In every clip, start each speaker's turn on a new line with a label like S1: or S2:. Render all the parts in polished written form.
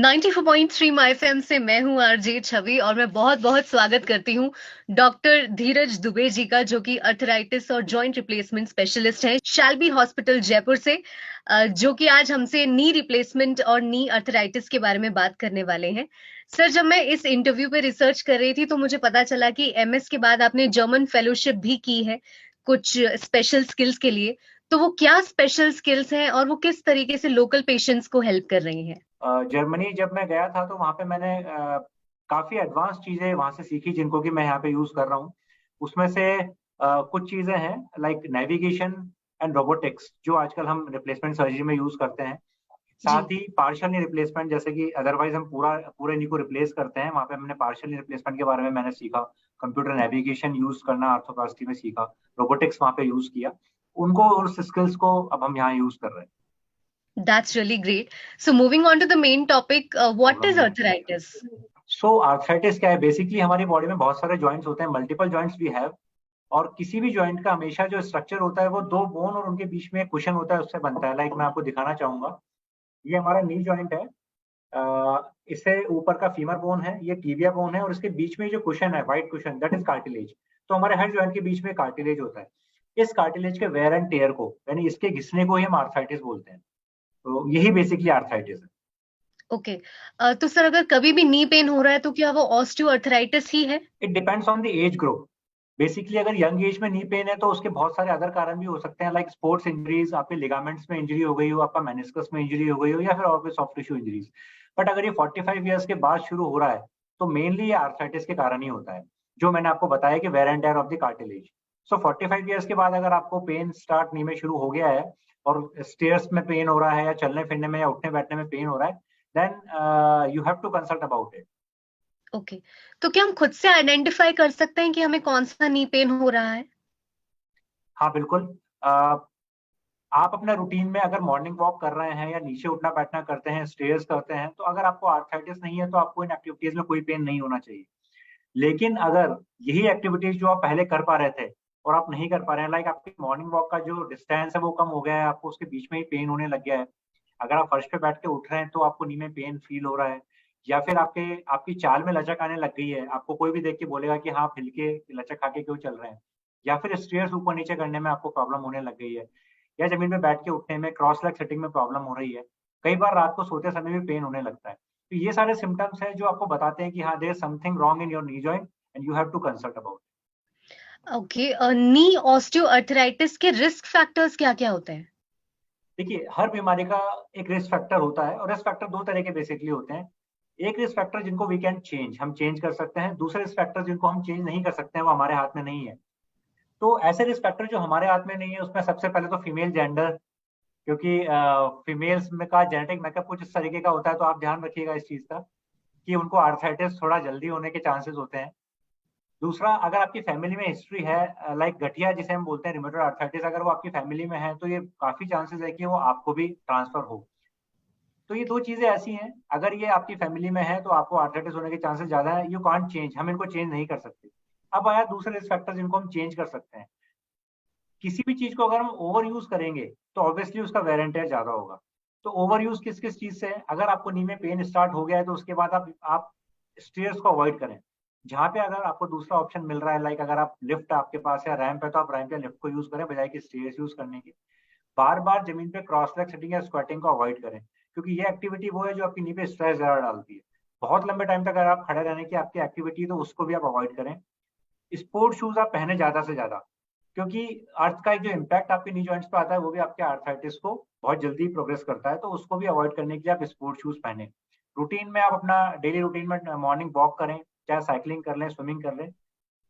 S1: 94.3 my FM से मैं हूं आरजे छवि और मैं बहुत बहुत स्वागत करती हूं डॉक्टर धीरज दुबे जी का, जो कि अर्थराइटिस और जॉइंट रिप्लेसमेंट स्पेशलिस्ट हैं शैल्बी हॉस्पिटल जयपुर से, जो कि आज हमसे नी रिप्लेसमेंट और नी अर्थराइटिस के बारे में बात करने वाले हैं। सर, जब मैं इस इंटरव्यू पे रिसर्च कर रही थी तो मुझे पता चला कि एमएस के बाद आपने जर्मन फेलोशिप भी की है कुछ स्पेशल स्किल्स के लिए। तो वो क्या स्पेशल स्किल्स हैं और वो किस तरीके से लोकल पेशेंट्स को हेल्प कर रही हैं?
S2: जर्मनी जब मैं गया था तो वहाँ पे मैंने काफी एडवांस चीजें वहाँ से सीखी जिनको कि मैं यहाँ पे यूज कर रहा हूँ। उसमें से कुछ चीजें हैं लाइक नेविगेशन एंड रोबोटिक्स जो आजकल हम रिप्लेसमेंट सर्जरी में यूज करते हैं।
S1: जी।
S2: साथ ही पार्शियल नी रिप्लेसमेंट, जैसे कि अदरवाइज हम पूरे नी को रिप्लेस करते हैं, वहाँ पे हमने पार्शियल नी रिप्लेसमेंट के बारे में मैंने सीखा। कंप्यूटर नेविगेशन यूज करना आर्थोप्लास्टी में सीखा। रोबोटिक्स वहाँ पे यूज किया। उनको और उस स्किल्स को अब हम यहाँ यूज कर रहे हैं।
S1: That's really great. So moving on to the main topic, what is arthritis?
S2: So arthritis क्या है? बेसिकली हमारी बॉडी में बहुत सारे जॉइंट्स होते हैं, मल्टीपल जॉइंट्स वी हैव। और किसी भी जॉइंट का हमेशा जो स्ट्रक्चर होता है वो दो बोन और उनके बीच में एक कुशन होता है, उससे बनता है। लाइक मैं आपको दिखाना चाहूंगा, ये हमारा नी जॉइंट है। इससे ऊपर का फीमर बोन है, ये टीबिया बोन है, और इसके बीच में जो कुशन है, white cushion, that is cartilage. तो हमारे हर जॉइंट के बीच में कार्टिलेज होता है। इस कार्टिलेज के वेयर एंड टेयर को, यानी इसके घिसने को ही हम आर्थराइटिस बोलते हैं। तो यही बेसिकली आर्थराइटिस है।
S1: ओके। तो सर, अगर कभी भी नी पेन हो रहा है तो क्या वो ऑस्टियोआर्थराइटिस ही है?
S2: It depends on the age group. Basically अगर यंग एज में नी पेन है तो उसके बहुत सारे अदर कारण भी हो सकते हैं, लाइक स्पोर्ट्स इंजरीज, आपके लिगामेंट्स में इंजरी हो गई हो, आपका मेनिस्कस में इंजरी हो गई हो, या फिर और कोई सॉफ्ट टिश्यू इंजरीज। बट अगर ये 45 ईयर्स के बाद शुरू हो रहा है तो मेनली ये आर्थराइटिस के कारण ही होता है, जो मैंने आपको बताया कि wear and tear of the cartilage. So 45 years के बाद अगर आपको पेन स्टार्ट नी में शुरू हो गया है और स्टेयर्स में पेन हो रहा है, या चलने फिरने में या उठने बैठने में पेन हो रहा है, then you have to consult about it.
S1: Okay. तो क्या हम खुद से आइडेंटिफाई कर सकते हैं कि हमें कौन सा नी पेन हो रहा है?
S2: हाँ बिल्कुल। आप अपने रूटीन में अगर मॉर्निंग वॉक कर रहे हैं या नीचे उठना बैठना करते हैं, स्टेयर्स करते हैं, तो अगर आपको आर्थराइटिस नहीं है तो आपको इन एक्टिविटीज में कोई पेन नहीं होना चाहिए। लेकिन अगर यही एक्टिविटीज जो आप पहले कर पा रहे थे और आप नहीं कर पा रहे हैं, लाइक आपकी मॉर्निंग वॉक का जो डिस्टेंस है वो कम हो गया है, आपको उसके बीच में ही पेन होने लग गया है, अगर आप फर्श पे बैठ के उठ रहे हैं तो आपको नी में पेन फील हो रहा है, या फिर आपकी चाल में लचक आने लग गई है, आपको कोई भी देख के बोलेगा कि हाँ आप हिल के लचक खा के क्यों चल रहे हैं, या फिर स्टेयर्स ऊपर नीचे करने में आपको प्रॉब्लम होने लग गई है, या जमीन पे बैठ के उठने में, क्रॉस लेग सिटिंग में प्रॉब्लम हो रही है, कई बार रात को सोते समय भी पेन होने लगता है, तो ये सारे सिम्टम्स हैं जो आपको बताते हैं कि हाँ there is something wrong in your knee joint and you have to consult about.
S1: Okay. Knee osteoarthritis के रिस्क फैक्टर्स क्या-क्या होते हैं?
S2: देखिए, हर बीमारी का एक रिस्क फैक्टर होता है, और रिस्क फैक्टर दो तरह के बेसिकली होते हैं। एक रिस्क फैक्टर जिनको वी कैन चेंज, हम चेंज कर सकते हैं। दूसरे रिस्क फैक्टर जिनको हम चेंज नहीं कर सकते हैं, वो हमारे हाथ में नहीं है। तो ऐसे रिस्क फैक्टर जो हमारे हाथ में नहीं है, उसमें सबसे पहले तो फीमेल जेंडर, क्योंकि फीमेल्स में का जेनेटिक मेकअप कुछ इस तरीके का होता है, तो आप ध्यान रखिएगा इस चीज का कि उनको आर्थराइटिस थोड़ा जल्दी होने के चांसेस होते हैं। दूसरा, अगर आपकी फैमिली में हिस्ट्री है, लाइक गठिया जिसे हम बोलते हैं, रिमेटॉइड आर्थराइटिस, अगर वो आपकी फैमिली में है तो ये काफी चांसेस है कि वो आपको भी ट्रांसफर हो। तो ये दो चीजें ऐसी हैं, अगर ये आपकी फैमिली में है तो आपको आर्थराइटिस होने के चांसेस ज्यादा है। यू कांट चेंज, हम इनको चेंज नहीं कर सकते। अब आया दूसरे रिस्क फैक्टर जिनको हम चेंज कर सकते हैं। किसी भी चीज को अगर हम ओवर यूज करेंगे तो ऑब्वियसली उसका वेर एंड टेयर ज्यादा होगा। तो ओवर यूज किस किस चीज से है? अगर आपको नी में पेन स्टार्ट हो गया है तो उसके बाद आप स्टेयर्स को अवॉइड करें। जहां पे अगर आपको दूसरा ऑप्शन मिल रहा है, लाइक अगर आप लिफ्ट आपके पास है, रैंप है, तो आप रैंप या लिफ्ट को यूज करें बजाय कि स्टेयर्स यूज करने के। बार बार जमीन पे क्रॉस लेग सिटिंग या स्क्वाटिंग को अवॉइड करें, क्योंकि ये एक्टिविटी वो है जो आपकी नी पे स्ट्रेस ज्यादा डालती है। बहुत लंबे टाइम तक अगर आप खड़े रहने की आपकी एक्टिविटी है तो उसको भी आप अवॉइड करें। स्पोर्ट शूज आप पहने ज्यादा से ज्यादा, क्योंकि अर्थ का जो इम्पैक्ट आपके नी जॉइंट्स पे आता है वो भी आपके आर्थराइटिस को बहुत जल्दी प्रोग्रेस करता है, तो उसको भी अवॉइड करने के लिए आप स्पोर्ट शूज पहने। रूटीन में आप अपना डेली रूटीन में मॉर्निंग वॉक करें, चाहे साइकिलिंग कर लें, स्विमिंग कर लें।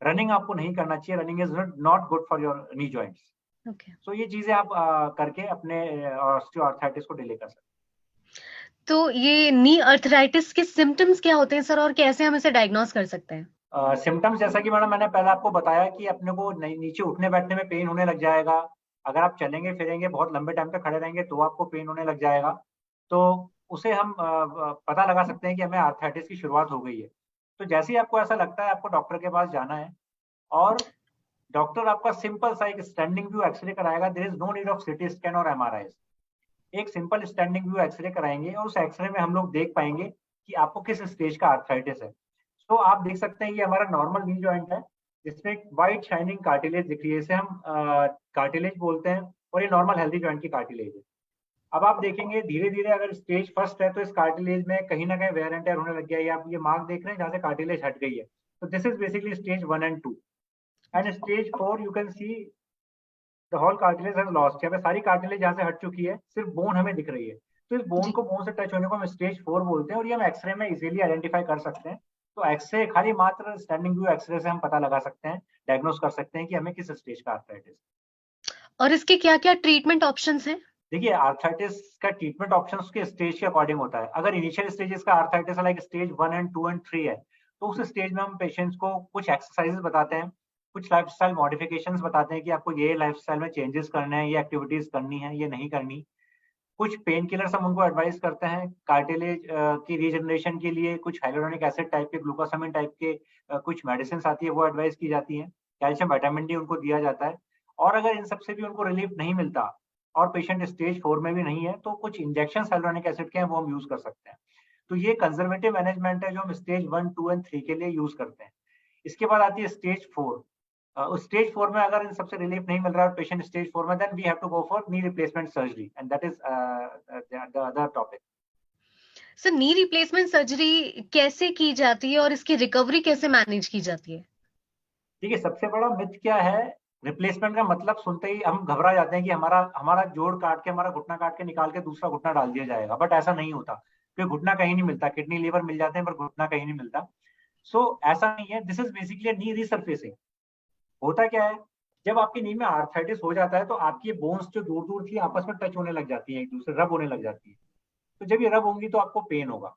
S2: रनिंग आपको नहीं करना चाहिए, running is not good for your knee joints.
S1: Okay.
S2: So ये चीजें आप करके अपने ऑस्टियोआर्थराइटिस को डिले कर सकते
S1: तो ये नी अर्थराइटिस के सिम्पटम्स क्या होते हैं सर, और कैसे हम इसे डायग्नोस कर सकते हैं?
S2: हैं। सिम्टम्स जैसा कि मैंने पहले आपको बताया कि अपने को नीचे उठने बैठने में पेन होने लग जाएगा। अगर आप चलेंगे फिरेंगे, बहुत लंबे टाइम तक खड़े रहेंगे तो आपको पेन होने लग जाएगा। तो उसे हम पता लगा सकते हैं कि हमें आर्थराइटिस की शुरुआत हो गई है। तो जैसे ही आपको ऐसा लगता है, आपको डॉक्टर के पास जाना है, और डॉक्टर आपका सिंपल सा एक स्टैंडिंग व्यू एक्सरे कराएगा। There is no need of CT scan और एमआरआई। एक सिंपल स्टैंडिंग व्यू एक्सरे कराएंगे और उस एक्सरे में हम लोग देख पाएंगे कि आपको किस स्टेज का आर्थराइटिस है। तो आप देख सकते हैं ये हमारा नॉर्मल नी जॉइंट है, जिसमें एक व्हाइट शाइनिंग कार्टिलेज दिख रही है, इसे हम कार्टिलेज बोलते हैं, और ये नॉर्मल हेल्दी जॉइंट की कार्टिलेज है। अब आप देखेंगे धीरे धीरे अगर स्टेज फर्स्ट है तो इस कार्टिलेज में कहीं ना कहीं वेयर एंड टेयर होने लग गया है। आप ये मार्क देख रहे हैं जहाँ से कार्टिलेज हट गई है, तो this is basically stage 1 and 2। And stage 4 you can see the whole cartilage has lost. यहाँ पे सारी कार्टिलेज यहाँ से हट चुकी है, सिर्फ बोन हमें दिख रही है। तो इस बोन
S1: जी।
S2: को बोन से टच होने को हम स्टेज 4 बोलते हैं, और ये हम एक्सरे में इजीली आइडेंटिफाई कर सकते हैं। तो एक्सरे खाली मात्र स्टैंडिंग व्यू एक्सरे से हम पता लगा सकते हैं, डायग्नोस कर सकते हैं कि हमें किस स्टेज का आर्थराइटिस।
S1: और इसके क्या-क्या ट्रीटमेंट ऑप्शंस हैं?
S2: देखिए आर्थराइटिस का ट्रीटमेंट ऑप्शन उसके स्टेज के अकॉर्डिंग होता है। अगर इनिशियल स्टेजेस का arthritis like stage 1 and 2 and 3 है, तो उस स्टेज में हम पेशेंट्स को कुछ एक्सरसाइजेस बताते हैं, कुछ लाइफस्टाइल मॉडिफिकेशंस बताते हैं कि आपको ये लाइफस्टाइल में चेंजेस करने हैं, ये एक्टिविटीज करनी है, ये नहीं करनी। कुछ पेन किलर्स हम उनको एडवाइस करते हैं कार्टिलेज की रीजनरेशन के लिए। कुछ हाइलुरोनिक एसिड टाइप के, ग्लूकोसामिन टाइप के कुछ मेडिसिन आती है, वो एडवाइस की जाती है। कैल्शियम विटामिन डी उनको दिया जाता है। और अगर इन सब से भी उनको रिलीफ नहीं मिलता और पेशेंट स्टेज 4 में भी नहीं है, तो कुछ इंजेक्शन हाइलुरोनिक एसिड के हैं वो हम यूज कर सकते हैं। तो ये कंजर्वेटिव मैनेजमेंट है जो हम स्टेज 1, 2 एंड 3 के लिए यूज करते हैं। इसके बाद आती है स्टेज 4। उस स्टेज 4 में अगर इन सबसे रिलीफ नहीं मिल रहा है पेशेंट स्टेज 4 में, then we have to go for knee replacement surgery, and that is the other topic.
S1: Sir, knee replacement surgery कैसे की जाती है और इसकी रिकवरी कैसे मैनेज की जाती है?
S2: देखिए सबसे बड़ा मिथ क्या है, रिप्लेसमेंट का मतलब सुनते ही हम घबरा जाते हैं कि हमारा हमारा जोड़ काट के, हमारा घुटना काट के निकाल के दूसरा घुटना डाल दिया जाएगा, बट ऐसा नहीं होता। क्योंकि घुटना कहीं नहीं मिलता, किडनी लीवर मिल जाते हैं पर घुटना कहीं नहीं मिलता। सो ऐसा नहीं है, this is basically knee resurfacing. होता क्या है, जब आपकी नी में आर्थराइटिस हो जाता है तो आपकी बोन्स जो दूर दूर थी आपस में टच होने लग जाती है, एक दूसरे रब होने लग जाती है। तो जब ये रब होंगी तो आपको पेन होगा,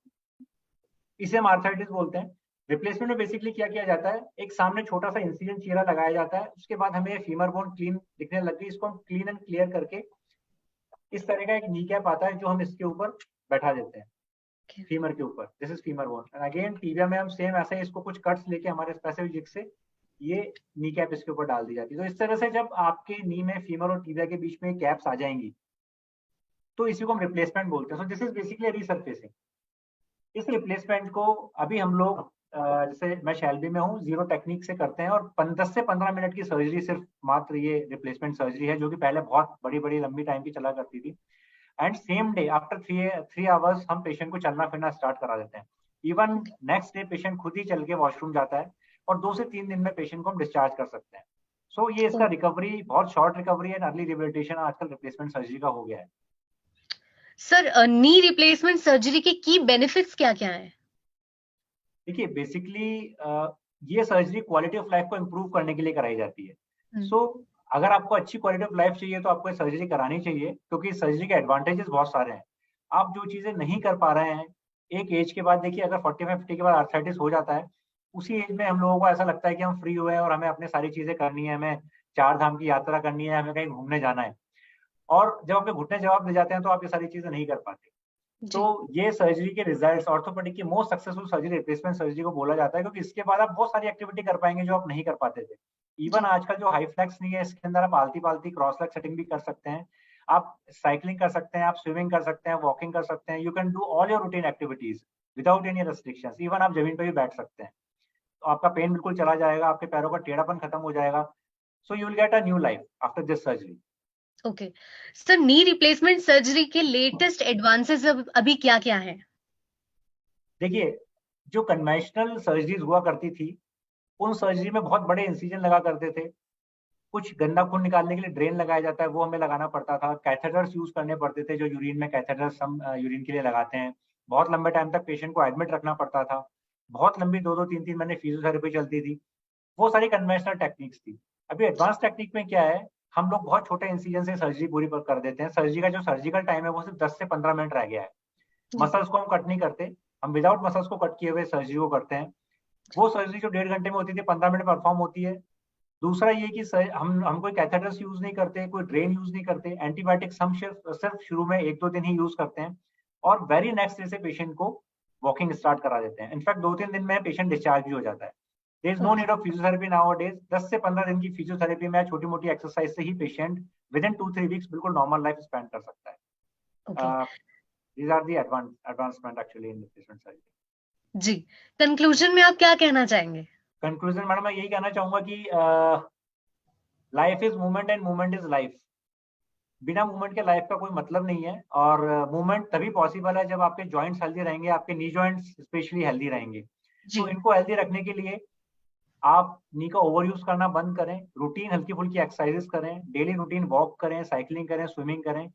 S2: इसे हम आर्थराइटिस बोलते हैं। रिप्लेसमेंट में बेसिकली क्या किया जाता है, एक सामने छोटा सा इंसिजन चीरा लगाया जाता है, उसके बाद हमें फीमर बोन क्लीन दिखने लग गई, इसको हम क्लीन एंड क्लियर करके इस तरह का एक नी कैप आता है जो हम इसके ऊपर बैठा देते हैं, फीमर के ऊपर। This is femur bone. And again tibia में हम सेम ऐसे ही इसको कुछ कट्स लेके हमारे स्पेसिफिक जिग से ये नी कैप इसके ऊपर डाल दी जाती है। तो इस तरह से जब आपके नी में फीमर और टीबिया के बीच में कैप्स आ जाएंगी तो इसी को हम रिप्लेसमेंट बोलते हैं। So this is basically रीसर्फेसिंग। इस रिप्लेसमेंट को अभी हम लोग जैसे मैं शैलबी में हूँ, जीरो टेक्निक से करते हैं, और 10 से 15 मिनट की सर्जरी सिर्फ मात्र ये रिप्लेसमेंट सर्जरी है, जो कि पहले बहुत बड़ी बड़ी लंबी टाइम की चला करती थी। And same day after 3 hours हम पेशेंट को चलना फिरना स्टार्ट करा देते हैं। इवन नेक्स्ट डे पेशेंट खुद ही चल के वॉशरूम जाता है, और 2 से 3 दिन में पेशेंट को हम डिस्चार्ज कर सकते हैं। सो ये इसका रिकवरी बहुत short recovery and early rehabilitation आजकल रिप्लेसमेंट सर्जरी का हो गया है।
S1: सर, नी रिप्लेसमेंट सर्जरी के की बेनिफिट्स क्या-क्या हैं?
S2: देखिए बेसिकली ये सर्जरी क्वालिटी ऑफ लाइफ को इम्प्रूव करने के लिए कराई जाती है। सो अगर आपको अच्छी क्वालिटी ऑफ लाइफ चाहिए तो आपको ये सर्जरी करानी चाहिए, क्योंकि सर्जरी के एडवांटेजेस बहुत सारे हैं। आप जो चीजें नहीं कर पा रहे हैं एक एज के बाद, देखिए अगर 45-50 के बाद आर्थराइटिस हो जाता है, उसी एज में हम लोगों को ऐसा लगता है कि हम फ्री हुए हैं और हमें अपने सारी चीजें करनी है, हमें 4 धाम की यात्रा करनी है, हमें कहीं घूमने जाना है। और जब आपके घुटने जवाब दे जाते हैं तो आप ये सारी चीजें नहीं कर पाते। तो ये सर्जरी के रिजल्ट्स ऑर्थोपेडिक की most successful surgery replacement surgery को बोला जाता है, क्योंकि इसके बाद आप बहुत सारी एक्टिविटी कर पाएंगे जो आप नहीं कर पाते थे। इवन आजकल जो हाई फ्लेक्स नहीं है, इसके अंदर आप आलती पालती क्रॉस लेग सेटिंग भी कर सकते हैं, आप साइकिलिंग कर सकते हैं, आप स्विमिंग कर सकते हैं, वॉकिंग कर सकते हैं। You can do all your routine activities without any restrictions. Even आप जमीन पर भी बैठ सकते हैं, तो आपका पेन बिल्कुल चला जाएगा, आपके पैरों का टेढ़ापन खत्म हो जाएगा। So you will get a new life after this surgery.
S1: Okay. Sir, knee replacement surgery के लेटेस्ट एडवांसेस अभी क्या-क्या हैं?
S2: देखिए जो कन्वेंशनल सर्जरीज हुआ करती थी, उन सर्जरी में बहुत बड़े इंसिजन लगा करते थे, कुछ गंदा खून निकालने के लिए ड्रेन लगाया जाता है वो हमें लगाना पड़ता था, कैथेटर्स यूज करने पड़ते थे, जो यूरिन में कैथेटर्स हम यूरिन के लिए लगाते हैं। बहुत लंबे टाइम तक पेशेंट को एडमिट रखना पड़ता था, बहुत लंबी 2-2 3-3 महीने फिजियोथेरेपी चलती थी। वो सारी कन्वेंशनल टेक्निक्स थी। अभी एडवांस टेक्निक में क्या है, हम लोग बहुत छोटे इंसिजन से सर्जरी पूरी कर देते हैं। सर्जरी का जो सर्जिकल टाइम है वो सिर्फ 10 से 15 मिनट रह गया है। मसल्स को हम कट नहीं करते, हम विदाउट मसल्स को कट किए हुए सर्जरी को करते हैं। वो सर्जरी जो 1.5 घंटे में होती थी 15 मिनट परफॉर्म होती है। दूसरा ये कि हम कोई कैथेटर्स यूज नहीं करते, कोई ड्रेन यूज नहीं करते, एंटीबायोटिक्स हम सिर्फ शुरू में 1-2 दिन ही यूज करते हैं, और वेरी नेक्स्ट डे से पेशेंट को वॉकिंग स्टार्ट करा देते हैं। इनफैक्ट 2-3 दिन में पेशेंट डिस्चार्ज भी हो जाता है। There is no need of physiotherapy nowadays. 10 से 15 दिन की फिजियोथेरेपी में छोटी मोटी एक्सरसाइज से ही पेशेंट विद इन 2-3 वीक्स बिल्कुल नॉर्मल लाइफ स्पेंड कर सकता है।
S1: Okay.
S2: These are the advancement actually in replacement surgery.
S1: जी, कंक्लूजन में आप क्या कहना चाहेंगे?
S2: कंक्लूजन मैडम मैं यही कहना चाहूंगा कि life is movement and movement is life. बिना मूवमेंट के लाइफ का कोई मतलब नहीं है, और मूवमेंट तभी पॉसिबल है जब आपके जॉइंट्स हेल्दी रहेंगे, आपके नी जॉइंट्स स्पेशली हेल्दी रहेंगे। तो
S1: जी,
S2: इनको हेल्दी रखने के लिए आप नी का ओवर यूज करना बंद करें, रूटीन हल्की फुल्की एक्सरसाइजेस करें, डेली रूटीन वॉक करें, साइकिलिंग करें, स्विमिंग करें,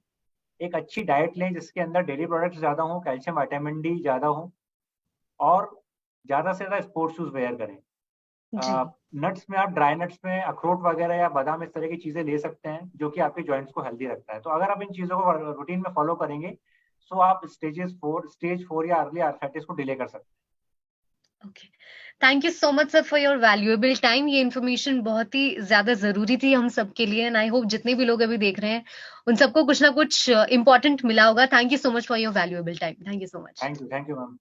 S2: एक अच्छी डाइट लें जिसके अंदर डेयरी प्रोडक्ट्स ज्यादा हो, कैल्शियम विटामिन डी ज्यादा हो, और ज्यादा से ज्यादा स्पोर्ट्स शूज वेयर करें।
S1: जी।
S2: नट्स में आप ड्राई नट्स में अखरोट वगैरह या बादाम इस तरह की चीजें ले सकते हैं जो कि आपके जॉइंट्स को हेल्दी रखता है। तो अगर आप इन चीजों को रूटीन में फॉलो करेंगे तो आप स्टेज 4 या अर्ली आर्थराइटिस को डिले कर सकते
S1: okay, thank you so much sir for your valuable time. ये इन्फॉर्मेशन बहुत ही ज्यादा जरूरी थी हम सबके लिए, एंड आई होप जितने भी लोग अभी देख रहे हैं उन सबको कुछ ना कुछ इंपॉर्टेंट मिला होगा। Thank you so much for your valuable time. Thank you so much.
S2: हैं। Thank you ma'am.